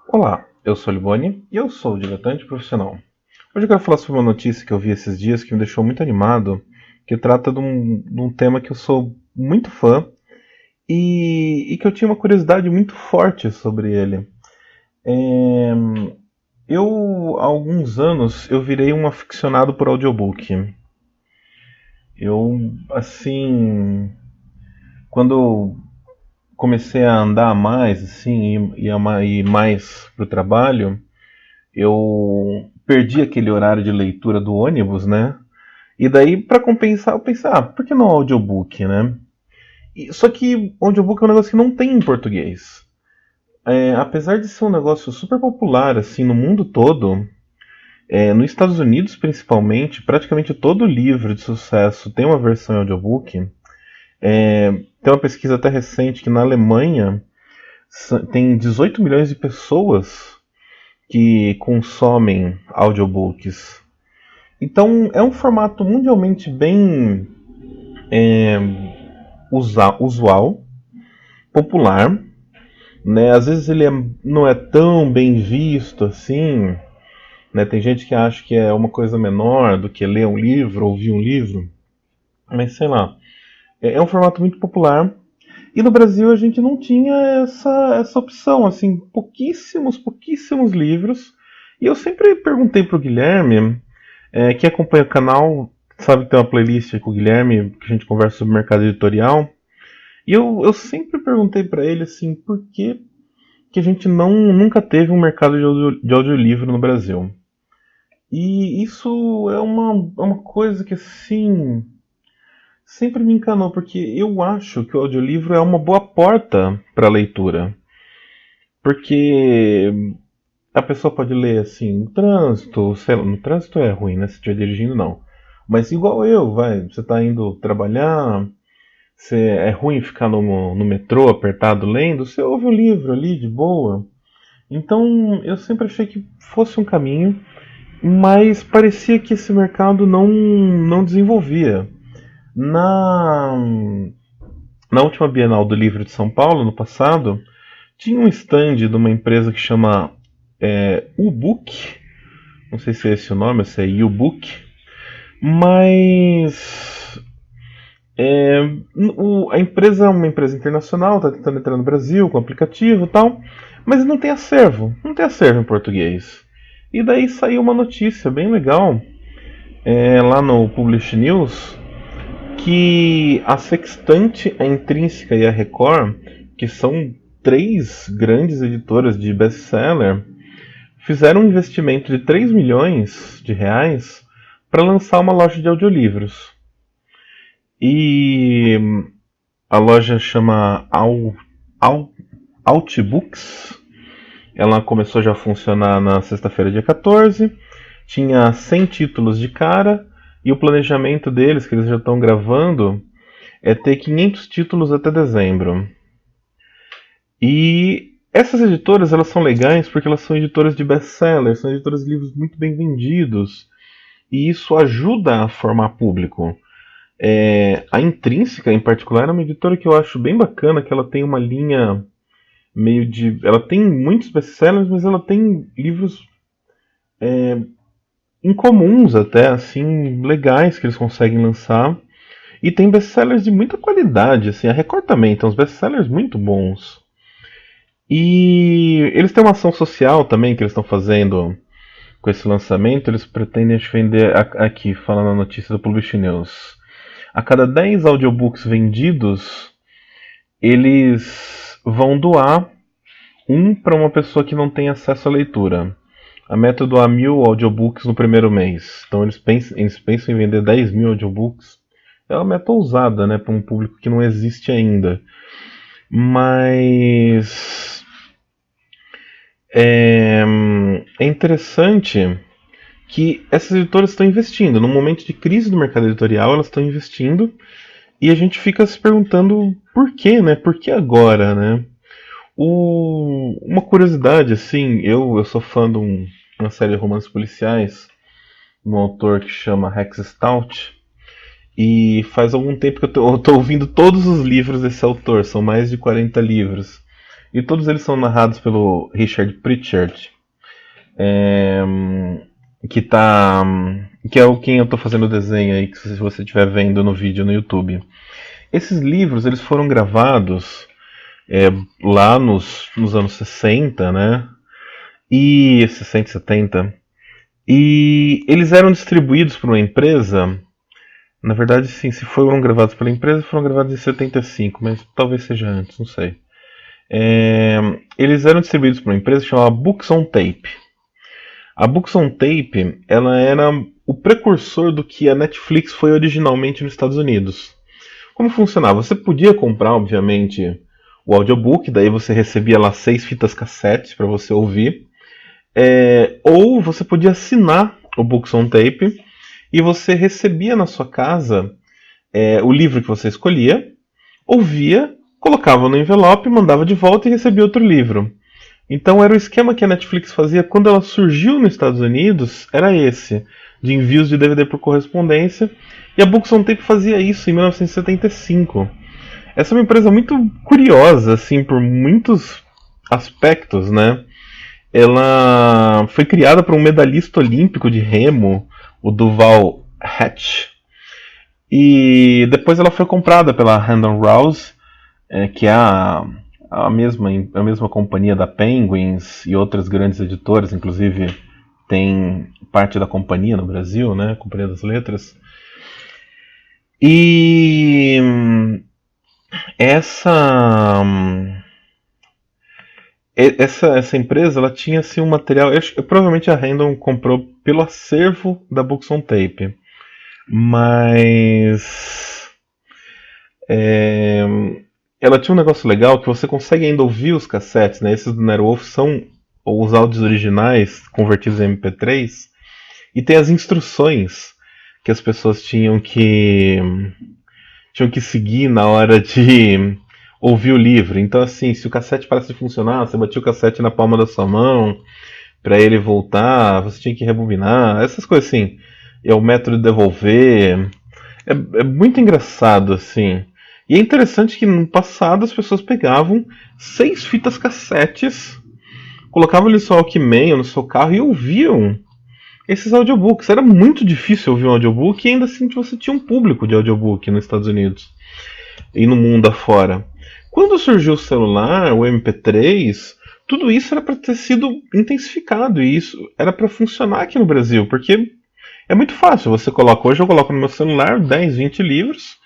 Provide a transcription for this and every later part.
Olá, eu sou o Liboni e eu sou o diletante profissional. Hoje eu quero falar sobre uma notícia que eu vi esses dias que me deixou muito animado, que trata de um tema que eu sou muito fã e que eu tinha uma curiosidade muito forte sobre ele. É, há alguns anos, eu virei um aficionado por audiobook. Eu, assim, quando eu comecei a andar mais, assim, ir mais pro trabalho, eu perdi aquele horário de leitura do ônibus, né? E daí, pra compensar, eu pensei, por que não audiobook, né? Só que audiobook é um negócio que não tem em português. Apesar de ser um negócio super popular, assim, no mundo todo, nos Estados Unidos principalmente, praticamente todo livro de sucesso tem uma versão em audiobook. Tem uma pesquisa até recente que na Alemanha tem 18 milhões de pessoas que consomem audiobooks. Então é um formato mundialmente bem usual, popular, né? Às vezes não é tão bem visto assim, né? Tem gente que acha que é uma coisa menor do que ler um livro, ouvir um livro, mas sei lá. É um formato muito popular. E no Brasil a gente não tinha essa opção, assim, pouquíssimos livros. E eu sempre perguntei pro Guilherme, quem acompanha o canal sabe que tem uma playlist com o Guilherme que a gente conversa sobre mercado editorial. E eu sempre perguntei para ele assim, por que a gente nunca teve um mercado de audiolivro no Brasil. E isso é uma coisa que assim sempre me encanou, porque eu acho que o audiolivro é uma boa porta para a leitura. Porque a pessoa pode ler assim no trânsito, sei lá, no trânsito é ruim, né? Se estiver dirigindo, não. Mas igual eu, você está indo trabalhar, é ruim ficar no metrô apertado lendo, você ouve um livro ali de boa. Então eu sempre achei que fosse um caminho, mas parecia que esse mercado não desenvolvia. Na, na última Bienal do Livro de São Paulo, no passado, tinha um stand de uma empresa que chama Ubook, não sei se é esse o nome, se é Ubook, mas a empresa é uma empresa internacional, está tentando entrar no Brasil com aplicativo e tal, mas não tem acervo em português. E daí saiu uma notícia bem legal lá no Publish News que a Sextante, a Intrínseca e a Record, que são três grandes editoras de best-seller, fizeram um investimento de 3 milhões de reais para lançar uma loja de audiolivros. E a loja chama Outbooks. Ela começou já a funcionar na sexta-feira, dia 14. Tinha 100 títulos de cara. E o planejamento deles, que eles já estão gravando, é ter 500 títulos até dezembro. E essas editoras elas são legais porque elas são editoras de best-sellers, são editoras de livros muito bem vendidos. E isso ajuda a formar público. A Intrínseca, em particular, é uma editora que eu acho bem bacana, que ela tem uma linha meio de... Ela tem muitos best-sellers, mas ela tem livros incomuns até, assim, legais que eles conseguem lançar. E tem best-sellers de muita qualidade, assim. A Record também tem uns best-sellers muito bons. E eles têm uma ação social também que eles estão fazendo com esse lançamento. Eles pretendem vender, aqui, falando a notícia do Publish News, a cada 10 audiobooks vendidos, eles vão doar um para uma pessoa que não tem acesso à leitura. A meta é doar 1.000 audiobooks no primeiro mês. Então eles pensam em vender 10 mil audiobooks. É uma meta ousada, né, para um público que não existe ainda. Mas é interessante que essas editoras estão investindo. Num momento de crise do mercado editorial, elas estão investindo. E a gente fica se perguntando por quê, né? Por que agora, né? Uma curiosidade, assim, eu sou fã de uma série de romances policiais, de um autor que chama Rex Stout, e faz algum tempo que eu tô ouvindo todos os livros desse autor, são mais de 40 livros. E todos eles são narrados pelo Richard Pritchard, é, que tá, que é o quem eu estou fazendo o desenho aí, que se você estiver vendo no vídeo no YouTube. Esses livros eles foram gravados é, lá nos anos 60, né? E 60 e 70. E eles eram distribuídos por uma empresa. Na verdade, sim, se foram gravados pela empresa, foram gravados em 75, mas talvez seja antes, não sei. Eles eram distribuídos por uma empresa chamada Books on Tape. A Books on Tape, ela era o precursor do que a Netflix foi originalmente nos Estados Unidos. Como funcionava? Você podia comprar, obviamente, o audiobook, daí você recebia lá 6 fitas cassete para você ouvir. Ou você podia assinar o Books on Tape e você recebia na sua casa o livro que você escolhia, ouvia, colocava no envelope, mandava de volta e recebia outro livro. Então era o esquema que a Netflix fazia quando ela surgiu nos Estados Unidos, era esse, de envios de DVD por correspondência, e a Books on Tape fazia isso em 1975. Essa é uma empresa muito curiosa, assim, por muitos aspectos, né? Ela foi criada por um medalhista olímpico de remo, o Duval Hatch, e depois ela foi comprada pela Random House, que é a mesma companhia da Penguins e outras grandes editoras, inclusive tem parte da companhia no Brasil, né? Companhia das Letras. E essa essa empresa, ela tinha assim um material. Provavelmente a Random comprou pelo acervo da Books on Tape, mas ela tinha um negócio legal que você consegue ainda ouvir os cassetes, né? Esses do Nero são os áudios originais convertidos em MP3 e tem as instruções que as pessoas tinham que seguir na hora de ouvir o livro. Então, assim, se o cassete parece funcionar, você batia o cassete na palma da sua mão para ele voltar, você tinha que rebobinar, essas coisas assim. E é o método de devolver. É muito engraçado, assim. E é interessante que no passado as pessoas pegavam 6 fitas cassetes, colocavam ali no seu Walkman ou no seu carro e ouviam esses audiobooks. Era muito difícil ouvir um audiobook e ainda assim você tinha um público de audiobook nos Estados Unidos e no mundo afora. Quando surgiu o celular, o MP3, tudo isso era para ter sido intensificado e isso era para funcionar aqui no Brasil, porque é muito fácil. Hoje eu coloco no meu celular 10, 20 livros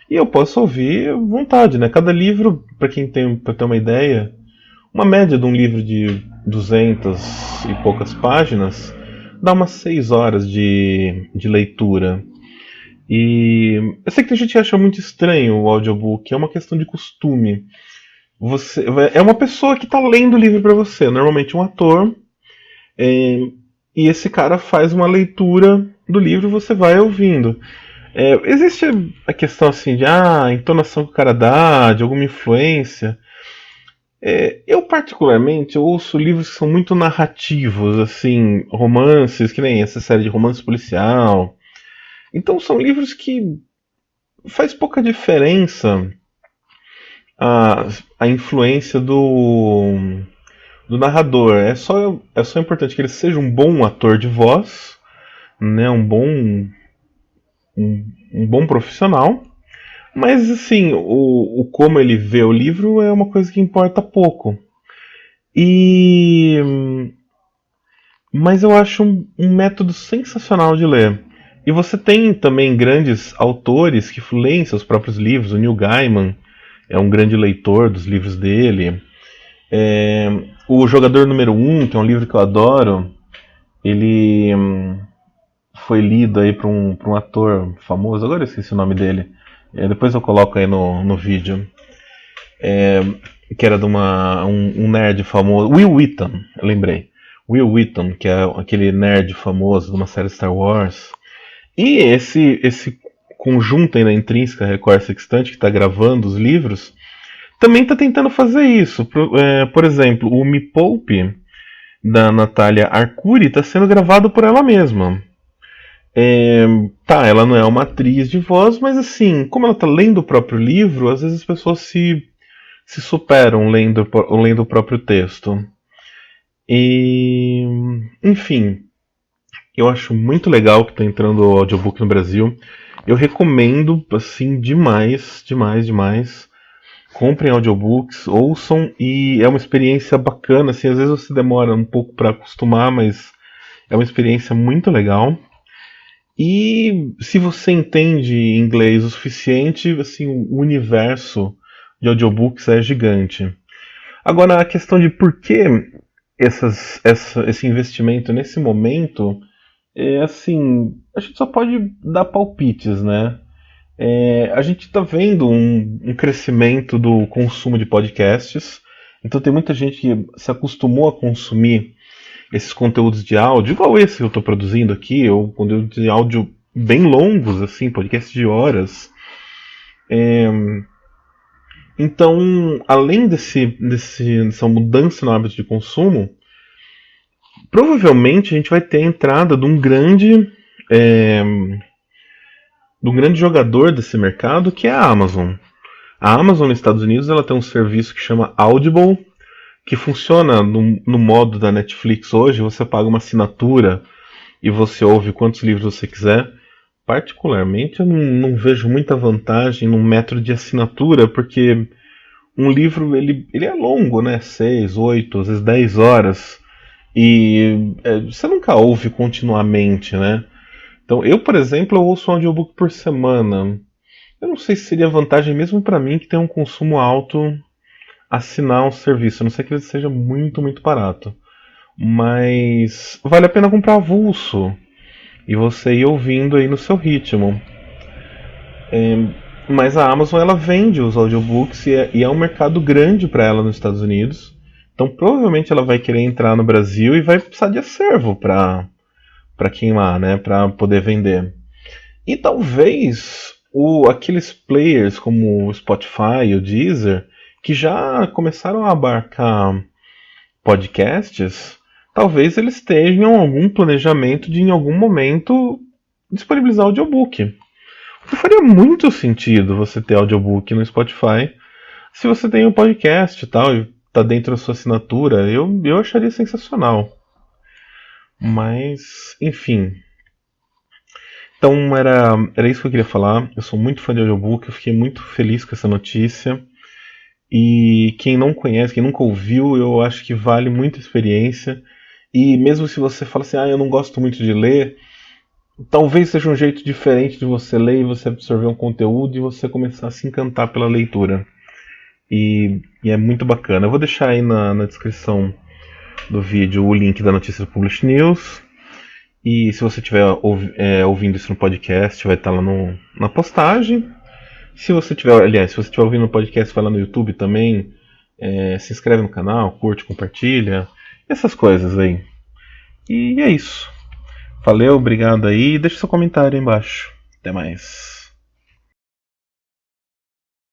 e eu posso ouvir à vontade, né? Cada livro, para ter uma ideia, uma média de um livro de 200 e poucas páginas dá umas 6 horas de leitura. E eu sei que tem gente que acha muito estranho o audiobook, é uma questão de costume. É uma pessoa que está lendo o livro para você, normalmente um ator, e esse cara faz uma leitura do livro e você vai ouvindo. Existe a questão assim de a entonação que o cara dá, de alguma influência. Eu particularmente ouço livros que são muito narrativos, assim, romances, que nem essa série de romance policial. Então são livros que faz pouca diferença a influência do narrador. É só importante que ele seja um bom ator de voz, né, um bom profissional. Mas assim, o como ele vê o livro é uma coisa que importa pouco. E mas eu acho um método sensacional de ler. E você tem também grandes autores que leem seus próprios livros. O Neil Gaiman é um grande leitor dos livros dele. O Jogador Número 1, que é um livro que eu adoro, ele foi lido aí por um ator famoso, agora eu esqueci o nome dele. Depois eu coloco aí no vídeo. Que era de um nerd famoso. Will Wheaton, eu lembrei. Will Wheaton, que é aquele nerd famoso de uma série Star Wars. E esse conjunto aí na Intrínseca Record Sextante, que está gravando os livros, também está tentando fazer isso. Por exemplo, o Me Poupe, da Natália Arcuri, está sendo gravado por ela mesma. Ela não é uma atriz de voz, mas assim, como ela está lendo o próprio livro, às vezes as pessoas se se superam lendo o próprio texto. E, enfim, eu acho muito legal que está entrando o audiobook no Brasil. Eu recomendo, assim, demais, demais, demais. Comprem audiobooks, ouçam, e é uma experiência bacana, assim, às vezes você demora um pouco para acostumar, mas é uma experiência muito legal. E se você entende inglês o suficiente, assim, o universo de audiobooks é gigante. Agora, a questão de por que esse investimento nesse momento, é assim, a gente só pode dar palpites, né? A gente está vendo um crescimento do consumo de podcasts, então tem muita gente que se acostumou a consumir esses conteúdos de áudio, igual esse que eu estou produzindo aqui, ou conteúdos de áudio bem longos, assim, podcasts de horas. Então, além dessa mudança no hábito de consumo, provavelmente a gente vai ter a entrada é, de um grande jogador desse mercado, que é a Amazon. A Amazon nos Estados Unidos ela tem um serviço que chama Audible, que funciona no modo da Netflix hoje. Você paga uma assinatura e você ouve quantos livros você quiser. Particularmente, eu não vejo muita vantagem num método de assinatura, porque um livro ele é longo, né? 6, 8, às vezes 10 horas. E você nunca ouve continuamente, né? Então, eu, por exemplo, eu ouço um audiobook por semana. Eu não sei se seria vantagem mesmo para mim, que tem um consumo alto, assinar um serviço. A não ser que ele seja muito, muito barato. Mas vale a pena comprar avulso e você ir ouvindo aí no seu ritmo. Mas a Amazon ela vende os audiobooks e é um mercado grande para ela nos Estados Unidos. Então provavelmente ela vai querer entrar no Brasil e vai precisar de acervo para queimar, né, para poder vender. E talvez aqueles players como o Spotify e o Deezer, que já começaram a abarcar podcasts, talvez eles tenham algum planejamento de em algum momento disponibilizar audiobook. Porque faria muito sentido você ter audiobook no Spotify se você tem um podcast e tal, e tá dentro da sua assinatura. Eu acharia sensacional. Mas, enfim. Então era isso que eu queria falar. Eu sou muito fã de audiobook, eu fiquei muito feliz com essa notícia. E quem não conhece, quem nunca ouviu, eu acho que vale muito a experiência. E mesmo se você fala assim, eu não gosto muito de ler, talvez seja um jeito diferente de você ler e você absorver um conteúdo e você começar a se encantar pela leitura. E é muito bacana. Eu vou deixar aí na descrição do vídeo o link da notícia do Publish News. E se você estiver ouvindo isso no podcast, vai estar lá na postagem. Se você estiver ouvindo no podcast, vai lá no YouTube também. Se inscreve no canal, curte, compartilha. Essas coisas aí. E é isso. Valeu, obrigado aí. Deixa seu comentário aí embaixo. Até mais.